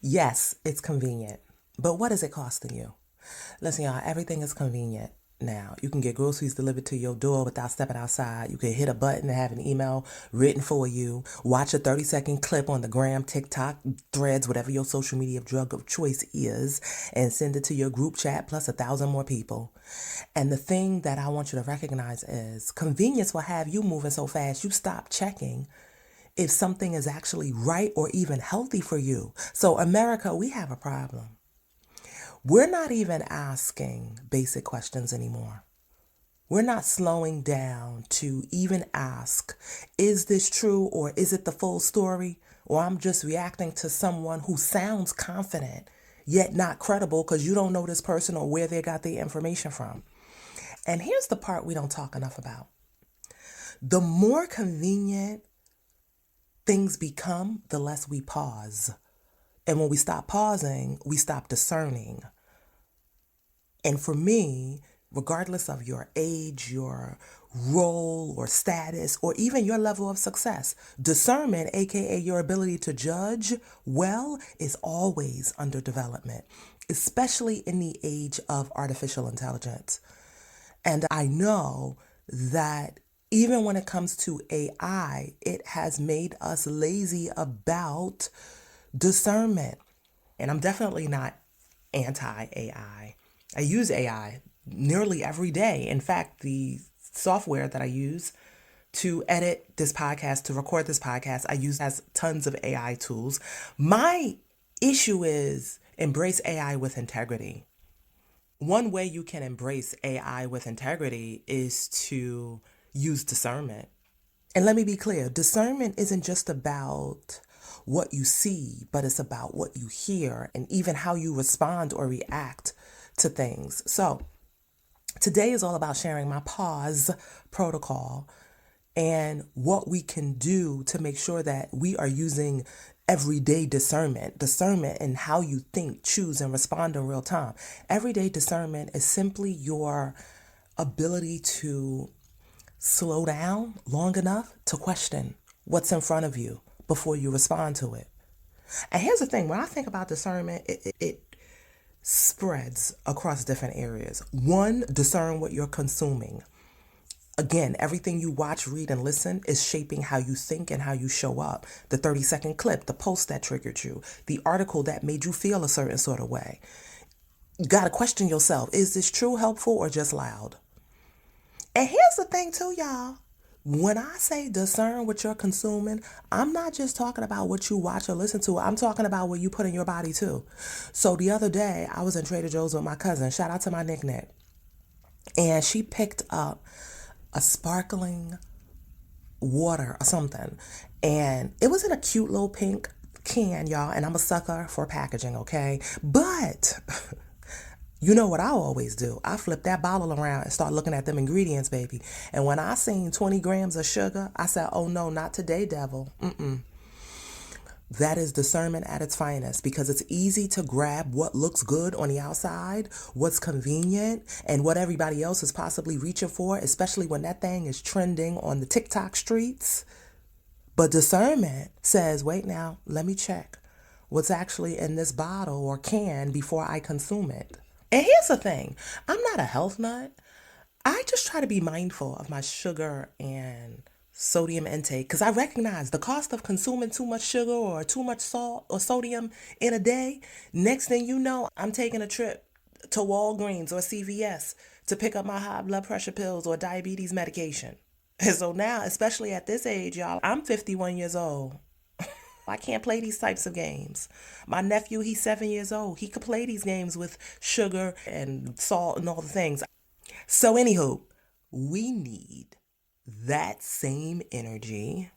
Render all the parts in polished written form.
Yes, it's convenient, but what is it costing you? Listen, y'all, everything is convenient now. You can get groceries delivered to your door without stepping outside. You can hit a button and have an email written for you. Watch a 30-second clip on the gram, TikTok, Threads, whatever your social media drug of choice is, and send it to your group chat plus 1,000 more people. And the thing that I want you to recognize is convenience will have you moving so fast you stop checking if something is actually right or even healthy for you. So, America, we have a problem. We're not even asking basic questions anymore. We're not slowing down to even ask, is this true or is it the full story? Or I'm just reacting to someone who sounds confident, yet not credible because you don't know this person or where they got the information from. And here's the part we don't talk enough about. The more convenient things become, the less we pause. And when we stop pausing, we stop discerning. And for me, regardless of your age, your role or status, or even your level of success, discernment, aka your ability to judge well, is always under development, especially in the age of artificial intelligence. And I know that even when it comes to AI, it has made us lazy about discernment. And I'm definitely not anti AI. I use AI nearly every day. In fact, the software that I use to edit this podcast, to record this podcast, I use as tons of AI tools. My issue is embrace AI with integrity. One way you can embrace AI with integrity is to use discernment. And let me be clear, discernment isn't just about what you see, but it's about what you hear and even how you respond or react to things. So today is all about sharing my pause protocol and what we can do to make sure that we are using everyday discernment in how you think, choose, and respond in real time. Everyday discernment is simply your ability to slow down long enough to question what's in front of you before you respond to it. And here's the thing, when I think about discernment, it spreads across different areas. One, discern what you're consuming. Again, everything you watch, read, and listen is shaping how you think and how you show up. The 30-second clip, the post that triggered you, the article that made you feel a certain sort of way. You got to question yourself, is this true, helpful, or just loud? And here's the thing, too, y'all. When I say discern what you're consuming, I'm not just talking about what you watch or listen to. I'm talking about what you put in your body, too. So the other day, I was in Trader Joe's with my cousin. Shout out to my Nick. And she picked up a sparkling water or something. And it was in a cute little pink can, y'all. And I'm a sucker for packaging, okay? But you know what I always do? I flip that bottle around and start looking at them ingredients, baby. And when I seen 20 grams of sugar, I said, oh no, not today, devil. That is discernment at its finest because it's easy to grab what looks good on the outside, what's convenient, and what everybody else is possibly reaching for, especially when that thing is trending on the TikTok streets. But discernment says, wait now, let me check what's actually in this bottle or can before I consume it. And here's the thing, I'm not a health nut. I just try to be mindful of my sugar and sodium intake because I recognize the cost of consuming too much sugar or too much salt or sodium in a day. Next thing you know, I'm taking a trip to Walgreens or CVS to pick up my high blood pressure pills or diabetes medication. And so now, especially at this age, y'all, I'm 51 years old. I can't play these types of games. My nephew, he's 7 years old. He could play these games with sugar and salt and all the things. So, anywho, we need that same energy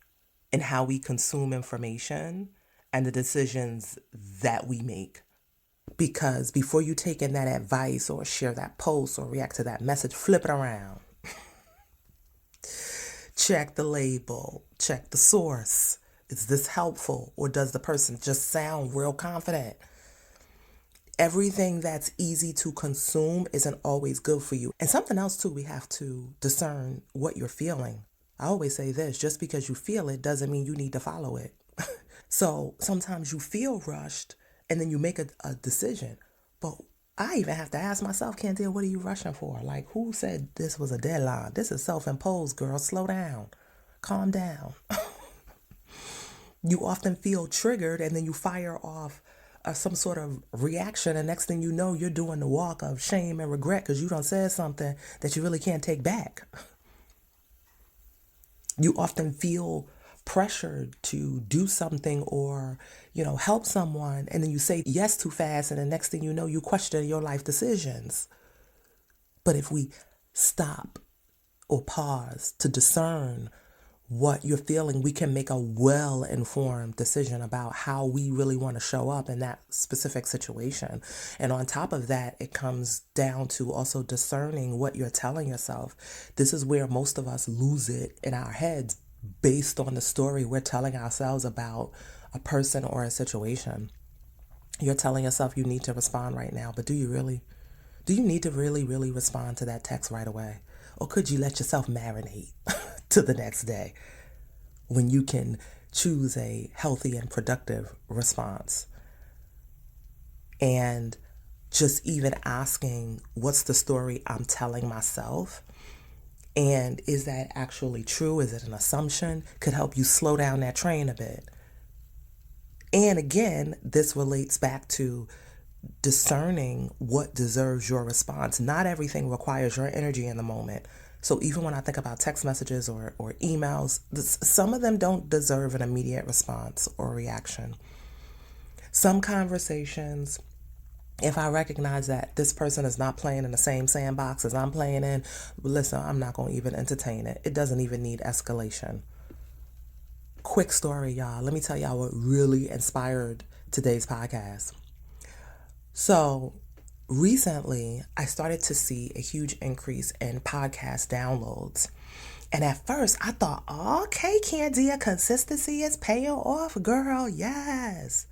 in how we consume information and the decisions that we make. Because before you take in that advice or share that post or react to that message, flip it around. Check the label, check the source. Is this helpful or does the person just sound real confident? Everything that's easy to consume isn't always good for you. And something else too, we have to discern what you're feeling. I always say this, just because you feel it doesn't mean you need to follow it. So sometimes you feel rushed and then you make a decision. But I even have to ask myself, Candida, what are you rushing for? Like, who said this was a deadline? This is self-imposed, girl. Slow down. Calm down. You often feel triggered and then you fire off some sort of reaction. And next thing you know, you're doing the walk of shame and regret because you done said something that you really can't take back. You often feel pressured to do something or, help someone. And then you say yes too fast. And the next thing you know, you question your life decisions. But if we stop or pause to discern what you're feeling, we can make a well-informed decision about how we really want to show up in that specific situation. And on top of that, it comes down to also discerning what you're telling yourself. This is where most of us lose it in our heads based on the story we're telling ourselves about a person or a situation. You're telling yourself you need to respond right now, but do you really? Do you need to really, really respond to that text right away? Or could you let yourself marinate to the next day when you can choose a healthy and productive response? And just even asking, what's the story I'm telling myself? And is that actually true? Is it an assumption? Could help you slow down that train a bit. And again, this relates back to discerning what deserves your response. Not everything requires your energy in the moment. So even when I think about text messages or emails, some of them don't deserve an immediate response or reaction. Some conversations, if I recognize that this person is not playing in the same sandbox as I'm playing in, listen, I'm not going to even entertain it. It doesn't even need escalation. Quick story, y'all. Let me tell y'all what really inspired today's podcast. So recently, I started to see a huge increase in podcast downloads. And at first, I thought, okay, Candia, consistency is paying off, girl. Yes.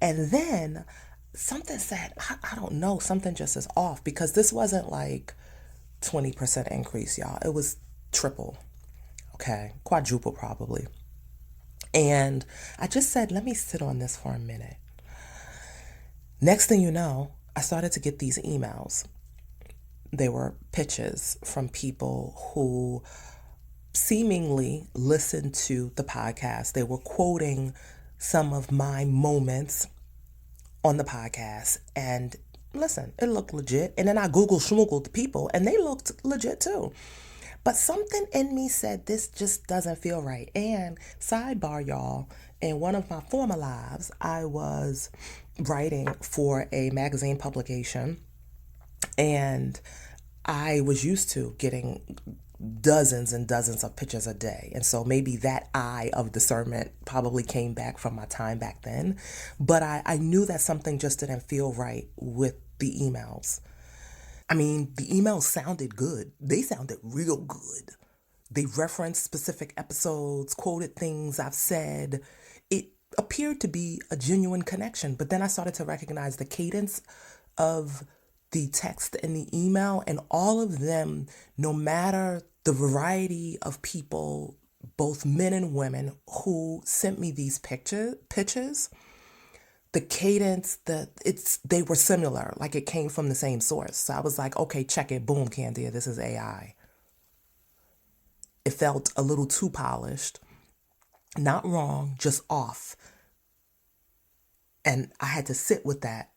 And then something said, I don't know, something just is off because this wasn't like 20% increase, y'all. It was triple, okay, quadruple probably. And I just said, let me sit on this for a minute. Next thing you know, I started to get these emails. They were pitches from people who seemingly listened to the podcast. They were quoting some of my moments on the podcast. And listen, it looked legit. And then I Googled schmoogled the people and they looked legit too. But something in me said this just doesn't feel right. And sidebar, y'all, in one of my former lives, I was writing for a magazine publication and I was used to getting dozens and dozens of pictures a day. And so maybe that eye of discernment probably came back from my time back then. But I knew that something just didn't feel right with the emails. I mean, the emails sounded good. They sounded real good. They referenced specific episodes, quoted things I've said. It appeared to be a genuine connection. But then I started to recognize the cadence of the text and the email, and all of them, no matter the variety of people, both men and women, who sent me these pitches, the cadence, they were similar, like it came from the same source. So I was like, okay, check it. Boom, Candia, this is AI. It felt a little too polished. Not wrong, just off. And I had to sit with that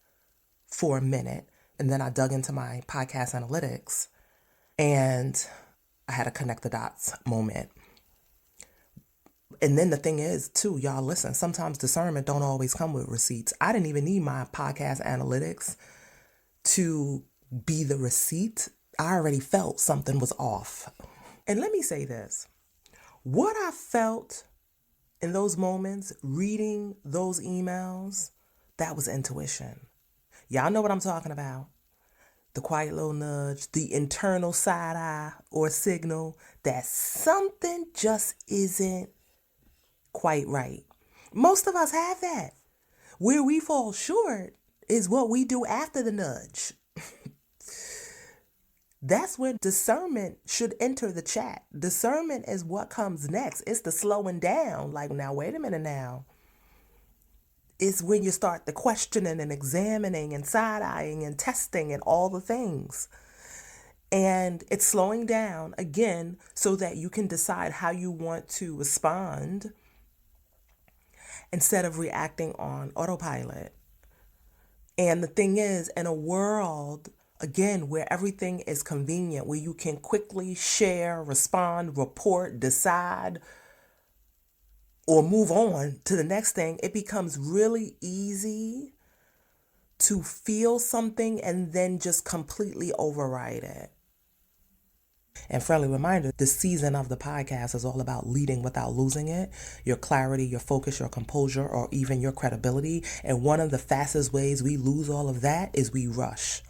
for a minute. And then I dug into my podcast analytics and I had a connect the dots moment. And then the thing is, too, y'all, listen, sometimes discernment don't always come with receipts. I didn't even need my podcast analytics to be the receipt. I already felt something was off. And let me say this. What I felt in those moments, reading those emails, that was intuition. Y'all know what I'm talking about. The quiet little nudge, the internal side eye or signal that something just isn't quite right. Most of us have that. Where we fall short is what we do after the nudge. That's when discernment should enter the chat. Discernment is what comes next. It's the slowing down. Like, now, wait a minute now. is when you start the questioning and examining and side-eyeing and testing and all the things. And it's slowing down again so that you can decide how you want to respond instead of reacting on autopilot. And the thing is, in a world, again, where everything is convenient, where you can quickly share, respond, report, decide, or move on to the next thing, it becomes really easy to feel something and then just completely override it. And friendly reminder, the season of the podcast is all about leading without losing it, your clarity, your focus, your composure, or even your credibility. And one of the fastest ways we lose all of that is we rush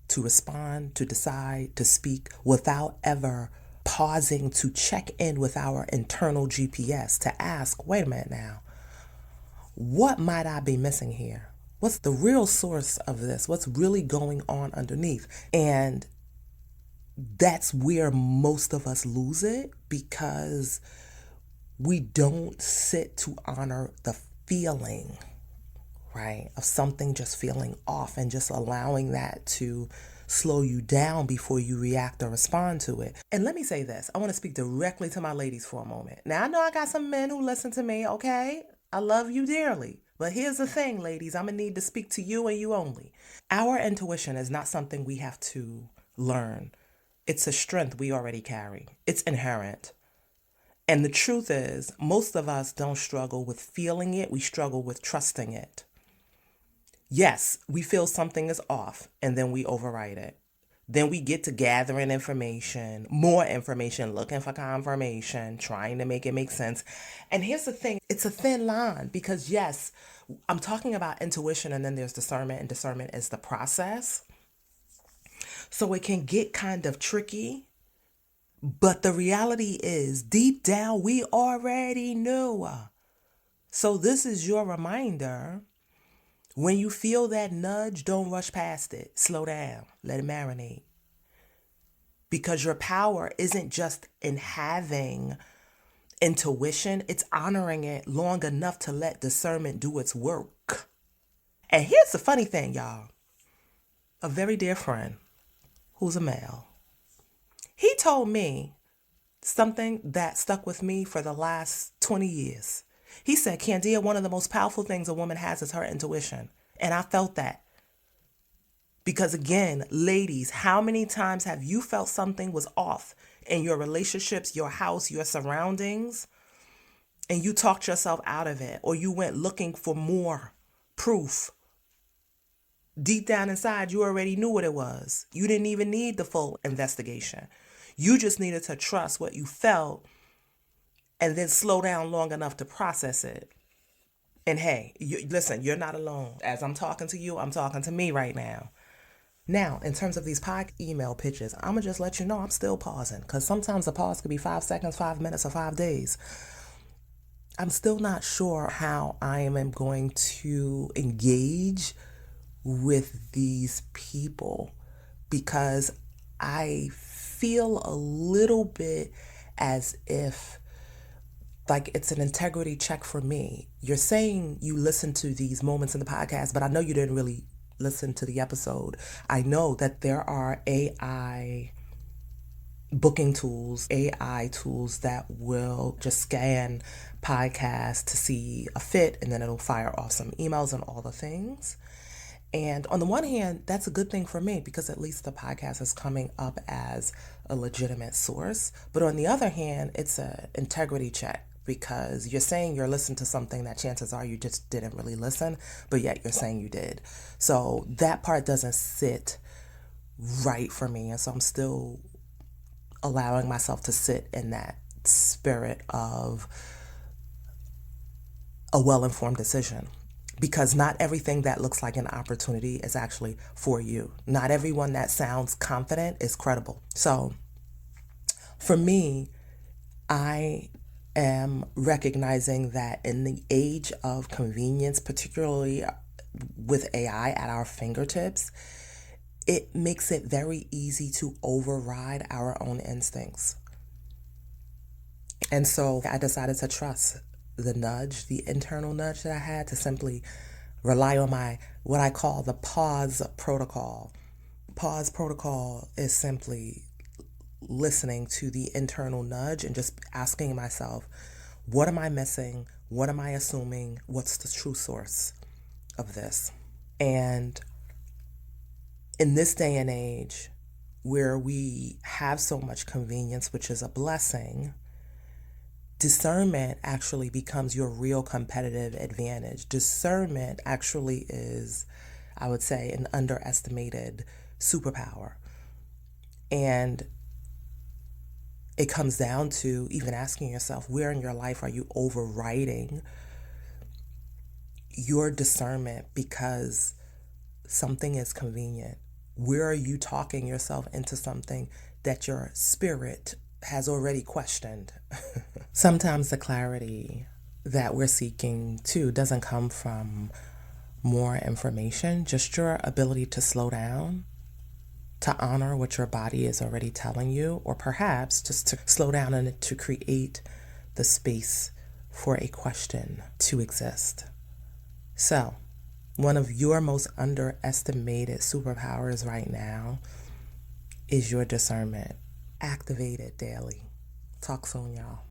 to respond, to decide, to speak without ever pausing to check in with our internal GPS to ask, wait a minute now, what might I be missing here? What's the real source of this? What's really going on underneath? And that's where most of us lose it because we don't sit to honor the feeling, right, of something just feeling off and just allowing that to slow you down before you react or respond to it. And let me say this, I want to speak directly to my ladies for a moment. Now, I know I got some men who listen to me, okay? I love you dearly. But here's the thing, ladies, I'm going to need to speak to you and you only. Our intuition is not something we have to learn. It's a strength we already carry. It's inherent. And the truth is, most of us don't struggle with feeling it. We struggle with trusting it. Yes, we feel something is off and then we override it. Then we get to gathering information, more information, looking for confirmation, trying to make it make sense. And here's the thing, it's a thin line because yes, I'm talking about intuition and then there's discernment, and discernment is the process. So it can get kind of tricky, but the reality is deep down, we already knew. So this is your reminder. When you feel that nudge, don't rush past it. Slow down, let it marinate. Because your power isn't just in having intuition, it's honoring it long enough to let discernment do its work. And here's the funny thing, y'all. A very dear friend who's a male, he told me something that stuck with me for the last 20 years. He said, Candia, one of the most powerful things a woman has is her intuition. And I felt that. Because again, ladies, how many times have you felt something was off in your relationships, your house, your surroundings, and you talked yourself out of it, or you went looking for more proof? Deep down inside, you already knew what it was. You didn't even need the full investigation. You just needed to trust what you felt and then slow down long enough to process it. And hey, listen, you're not alone. As I'm talking to you, I'm talking to me right now. Now, in terms of these email pitches, I'm going to just let you know I'm still pausing because sometimes the pause could be 5 seconds, 5 minutes, or 5 days. I'm still not sure how I am going to engage with these people because I feel a little bit as if like it's an integrity check for me. You're saying you listen to these moments in the podcast, but I know you didn't really listen to the episode. I know that there are AI booking tools, AI tools that will just scan podcasts to see a fit and then it'll fire off some emails and all the things. And on the one hand, that's a good thing for me because at least the podcast is coming up as a legitimate source. But on the other hand, it's an integrity check because you're saying you're listening to something that chances are you just didn't really listen, but yet you're saying you did. So that part doesn't sit right for me. And so I'm still allowing myself to sit in that spirit of a well-informed decision. Because not everything that looks like an opportunity is actually for you. Not everyone that sounds confident is credible. So for me, I am recognizing that in the age of convenience, particularly with AI at our fingertips, it makes it very easy to override our own instincts. And so I decided to trust the nudge, the internal nudge that I had to simply rely on my, what I call the pause protocol. Pause protocol is simply listening to the internal nudge and just asking myself, what am I missing? What am I assuming? What's the true source of this? And in this day and age where we have so much convenience, which is a blessing, discernment actually becomes your real competitive advantage. Discernment actually is, I would say, an underestimated superpower. And it comes down to even asking yourself, where in your life are you overriding your discernment because something is convenient? Where are you talking yourself into something that your spirit has already questioned? Sometimes the clarity that we're seeking too doesn't come from more information, just your ability to slow down, to honor what your body is already telling you, or perhaps just to slow down and to create the space for a question to exist. So, one of your most underestimated superpowers right now is your discernment. Activate it daily. Talk soon, y'all.